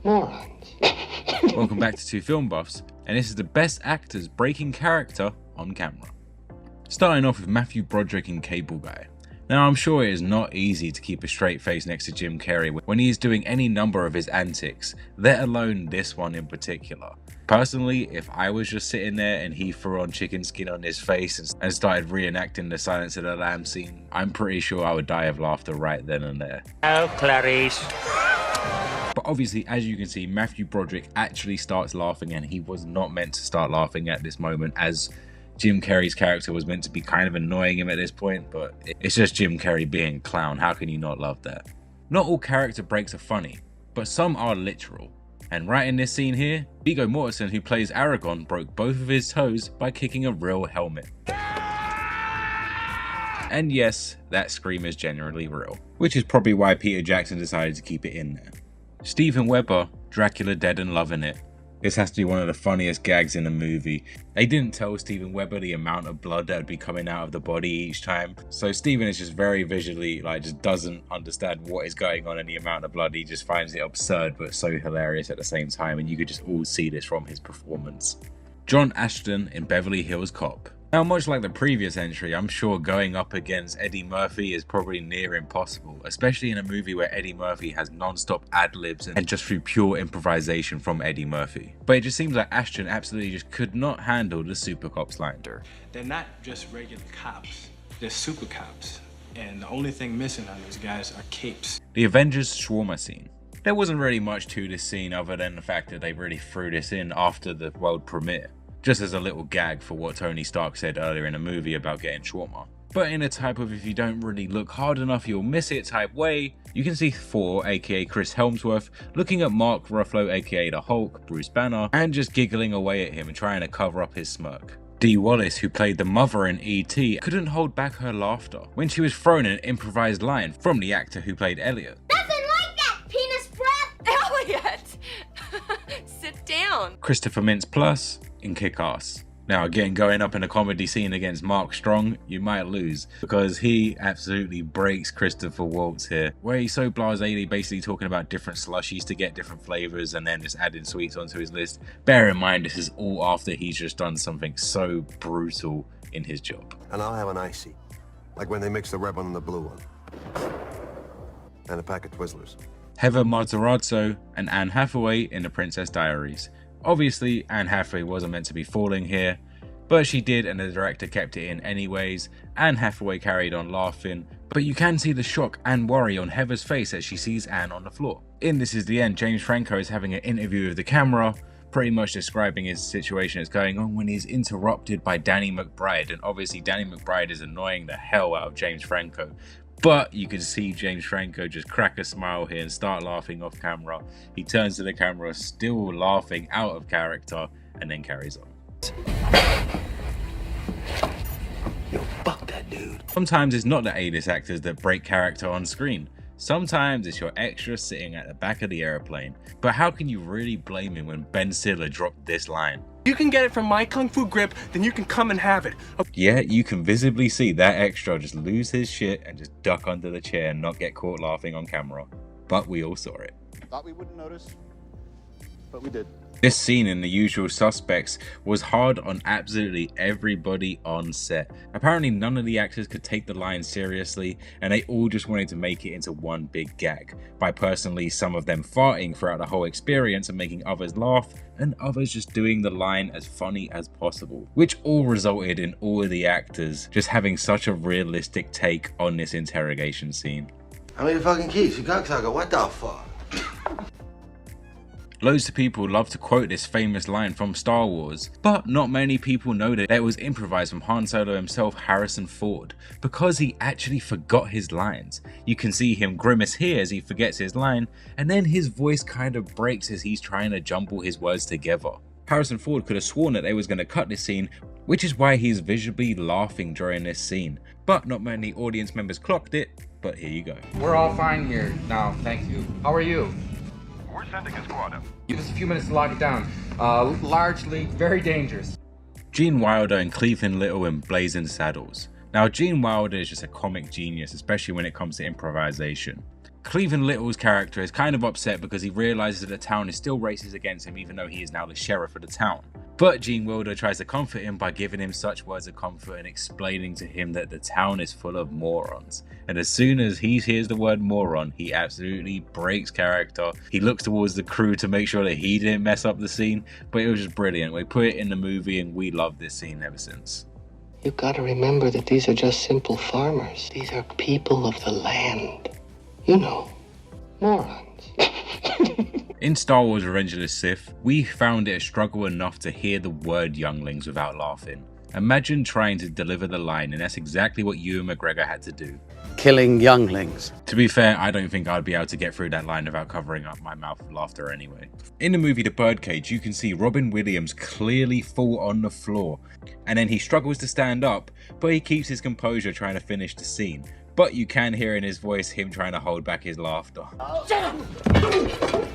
Morons. Welcome back to Two Film Buffs, and this is the best actors breaking character on camera. Starting off with Matthew Broderick in Cable Guy. Now I'm sure it is not easy to keep a straight face next to Jim Carrey when he is doing any number of his antics, let alone this one in particular. Personally, if I was just sitting there and he threw on chicken skin on his face and started reenacting the Silence of the Lambs scene, I'm pretty sure I would die of laughter right then and there. Oh, Clarice. But obviously, as you can see, Matthew Broderick actually starts laughing, and he was not meant to start laughing at this moment, as Jim Carrey's character was meant to be kind of annoying him at this point, but it's just Jim Carrey being a clown. How can you not love that? Not all character breaks are funny, but some are literal. And right in this scene here, Viggo Mortensen, who plays Aragon, broke both of his toes by kicking a real helmet. And yes, that scream is generally real, which is probably why Peter Jackson decided to keep it in there. Steven Weber, Dracula Dead and Loving It. This has to be one of the funniest gags in the movie. They didn't tell Steven Weber the amount of blood that would be coming out of the body each time. So Steven is just very visually, just doesn't understand what is going on and the amount of blood. He just finds it absurd but so hilarious at the same time, and you could just all see this from his performance. John Ashton in Beverly Hills Cop. Now, much like the previous entry, I'm sure going up against Eddie Murphy is probably near impossible, especially in a movie where Eddie Murphy has non-stop ad-libs and just through pure improvisation from Eddie Murphy. But it just seems like Ashton absolutely just could not handle the super cops line. They're not just regular cops, they're super cops, and the only thing missing on those guys are capes. The Avengers shawarma scene. There wasn't really much to this scene other than the fact that they really threw this in after the world premiere, just as a little gag for what Tony Stark said earlier in the movie about getting shawarma. But in a type of if you don't really look hard enough you'll miss it type way, you can see Thor, aka Chris Hemsworth, looking at Mark Ruffalo, aka the Hulk, Bruce Banner, and just giggling away at him and trying to cover up his smirk. Dee Wallace, who played the mother in E.T., couldn't hold back her laughter when she was thrown an improvised line from the actor who played Elliot. Nothing like that, penis breath! Elliot! Sit down. Christopher Mintz-Plus in Kick-Ass. Now again, going up in a comedy scene against Mark Strong, you might lose, because he absolutely breaks Christopher Waltz here, where he's so blasé, basically talking about different slushies to get different flavors and then just adding sweets onto his list. Bear in mind, this is all after he's just done something so brutal in his job. And I'll have an icy, like when they mix the red one and the blue one. And a pack of Twizzlers. Heather Matarazzo and Anne Hathaway in The Princess Diaries. Obviously, Anne Hathaway wasn't meant to be falling here, but she did and the director kept it in anyways. Anne Hathaway carried on laughing, but you can see the shock and worry on Heather's face as she sees Anne on the floor. In This Is the End, James Franco is having an interview with the camera, pretty much describing his situation that's going on when he's interrupted by Danny McBride, and obviously Danny McBride is annoying the hell out of James Franco. But you can see James Franco just crack a smile here and start laughing off camera. He turns to the camera, still laughing out of character, and then carries on. Yo, fuck that dude. Sometimes it's not the A-list actors that break character on screen. Sometimes it's your extra sitting at the back of the airplane. But how can you really blame him when Ben Stiller dropped this line? You can get it from my Kung Fu grip, then you can come and have it. Yeah, you can visibly see that extra just lose his shit and just duck under the chair and not get caught laughing on camera. But we all saw it. Thought we wouldn't notice, but we did. This scene in The Usual Suspects was hard on absolutely everybody on set. Apparently none of the actors could take the line seriously, and they all just wanted to make it into one big gag, by personally some of them farting throughout the whole experience and making others laugh, and others just doing the line as funny as possible, which all resulted in all of the actors just having such a realistic take on this interrogation scene. How many fucking keys? You cocksucker, what the fuck? Loads of people love to quote this famous line from Star Wars, but not many people know that it was improvised from Han Solo himself, Harrison Ford, because he actually forgot his lines. You can see him grimace here as he forgets his line, and then his voice kind of breaks as he's trying to jumble his words together. Harrison Ford could have sworn that they was going to cut this scene, which is why he's visibly laughing during this scene, but not many audience members clocked it, but here you go. We're all fine here now, thank you. How are you? We're sending a squad up. Give us a few minutes to lock it down. Largely very dangerous. Gene Wilder and Cleveland Little in Blazing Saddles. Now, Gene Wilder is just a comic genius, especially when it comes to improvisation. Cleveland Little's character is kind of upset because he realizes that the town is still racist against him even though he is now the sheriff of the town. But Gene Wilder tries to comfort him by giving him such words of comfort and explaining to him that the town is full of morons. And as soon as he hears the word moron, he absolutely breaks character. He looks towards the crew to make sure that he didn't mess up the scene, but it was just brilliant. We put it in the movie and we love this scene ever since. You gotta remember that these are just simple farmers. These are people of the land. You know, morons. In Star Wars Revenge of the Sith, we found it a struggle enough to hear the word younglings without laughing. Imagine trying to deliver the line, and that's exactly what Ewan McGregor had to do. Killing younglings. To be fair, I don't think I'd be able to get through that line without covering up my mouth with laughter anyway. In the movie The Birdcage, you can see Robin Williams clearly fall on the floor, and then he struggles to stand up, but he keeps his composure trying to finish the scene. But you can hear in his voice him trying to hold back his laughter. Shut up!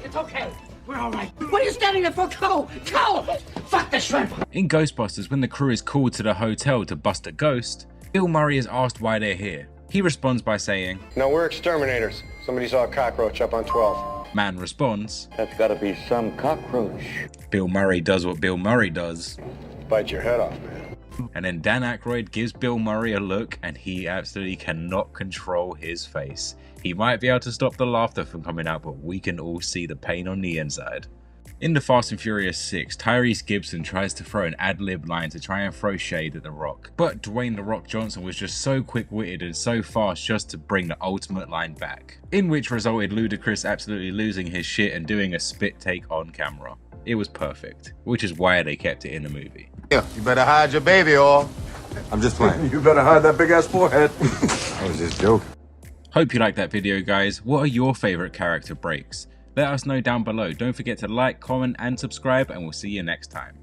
It's okay. We're all right. What are you standing there for? Go! Go! Fuck the shrimp! In Ghostbusters, when the crew is called to the hotel to bust a ghost, Bill Murray is asked why they're here. He responds by saying, "No, we're exterminators. Somebody saw a cockroach up on 12. Man responds, "That's gotta be some cockroach." Bill Murray does what Bill Murray does. Bite your head off, man. And then Dan Aykroyd gives Bill Murray a look and he absolutely cannot control his face. He might be able to stop the laughter from coming out, but we can all see the pain on the inside. In The Fast and Furious 6, Tyrese Gibson tries to throw an ad-lib line to try and throw shade at The Rock. But Dwayne "The Rock" Johnson was just so quick-witted and so fast just to bring the ultimate line back. In which resulted Ludacris absolutely losing his shit and doing a spit take on camera. It was perfect, which is why they kept it in the movie. Yeah, you better hide your baby or... I'm just playing. You better hide that big ass forehead. I was just joking. Hope you liked that video, guys. What are your favourite character breaks? Let us know down below. Don't forget to like, comment and subscribe, and we'll see you next time.